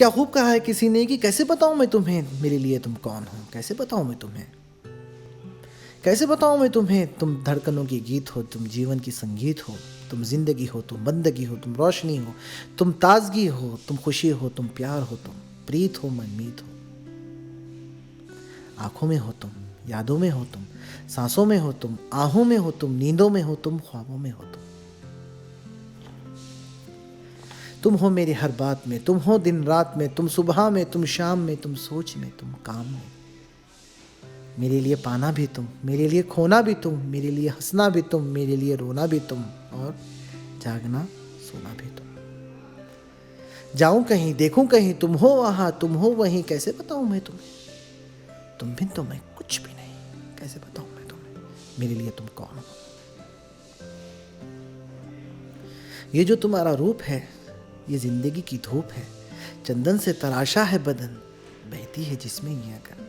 क्या खूब कहा है किसी ने कि कैसे बताऊं मैं तुम्हें मेरे लिए तुम कौन हो, कैसे बताऊं मैं तुम्हें, कैसे बताऊं मैं तुम्हें। तुम धड़कनों की गीत हो, तुम जीवन की संगीत हो, तुम जिंदगी हो, तुम बंदगी हो, तुम रोशनी हो, तुम ताजगी हो, तुम खुशी हो, तुम प्यार हो, तुम प्रीत हो, मनमीत हो। आंखों में हो तुम, यादों में हो तुम, सांसों में हो तुम, आहों में हो तुम, नींदों में हो तुम, ख्वाबों में हो तुम। तुम हो मेरी हर बात में, तुम हो दिन रात में, तुम सुबह में, तुम शाम में, तुम सोच में, तुम काम में। मेरे लिए पाना भी तुम, मेरे लिए खोना भी तुम, मेरे लिए हंसना भी तुम, मेरे लिए रोना भी तुम, और जागना सोना भी तुम। जाऊं कहीं, देखूं कहीं, तुम हो वहां, तुम हो वहीं, कैसे बताऊं मैं तुम्हें। तुम बिन तो मैं कुछ भी नहीं, कैसे बताऊं मैं तुम्हें मेरे लिए तुम कौन हो। ये जो तुम्हारा रूप है, ये जिंदगी की धूप है, चंदन से तराशा है बदन, बहती है जिसमें ये अगन।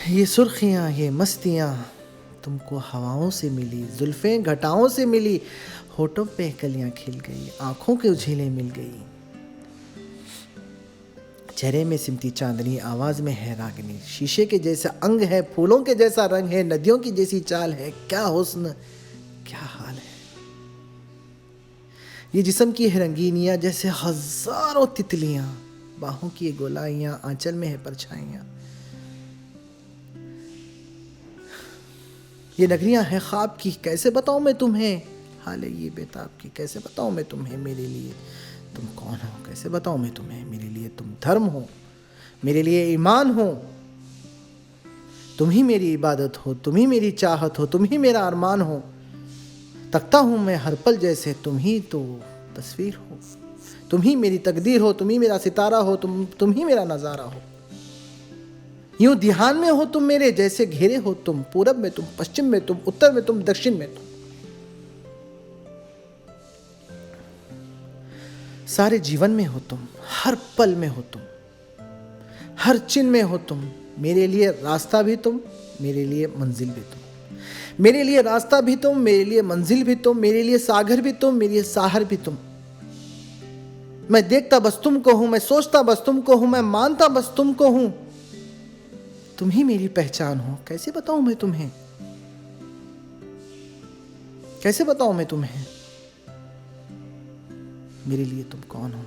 ये सुर्खियां, ये मस्तियां तुमको हवाओं से मिली, जुल्फें घटाओं से मिली, होठों पे कलियां खिल गई, आंखों के उझीलें मिल गई। चेहरे में सिमटी चांदनी, आवाज में है रागनी, शीशे के जैसा अंग है, फूलों के जैसा रंग है, नदियों की जैसी चाल है, क्या हुस्न क्या हाल है। ये जिस्म की है रंगीनियां जैसे हजारों तितलियां, बाहों की गोलाइयां, आंचल में है परछाइयां। ये नगरियां हैं ख्वाब की, कैसे बताऊं मैं तुम्हें, हाल है ये बेताब की, कैसे बताऊं मैं तुम्हें मेरे लिए तुम कौन हो, कैसे बताऊं मैं तुम्हें मेरे लिए तुम धर्म हो, मेरे लिए ईमान हो। तुम ही मेरी इबादत हो, तुम ही मेरी चाहत हो, तुम ही मेरा अरमान हो। तकता हूं मैं हर पल जैसे तुम ही तो तस्वीर हो, तुम ही मेरी तकदीर हो, तुम ही मेरा सितारा हो, तुम ही मेरा नजारा हो। यूं ध्यान में हो तुम मेरे, जैसे घेरे हो तुम, पूरब में तुम, पश्चिम में तुम, उत्तर में तुम, दक्षिण में तुम। सारे जीवन में हो तुम, हर पल में हो तुम, हर चिन्ह में हो तुम। मेरे लिए रास्ता भी तुम, मेरे लिए मंजिल भी तुम, मेरे लिए रास्ता भी तुम, मेरे लिए मंजिल भी तुम, मेरे लिए सागर भी तुम, मेरे लिए साहर भी तुम। मैं देखता बस तुमको हूं, मैं सोचता बस तुमको हूं, मैं मानता बस तुमको हूं। तुम ही मेरी पहचान हो, कैसे बताऊं मैं तुम्हें, कैसे बताऊं मैं तुम्हें मेरे लिए तुम कौन हो।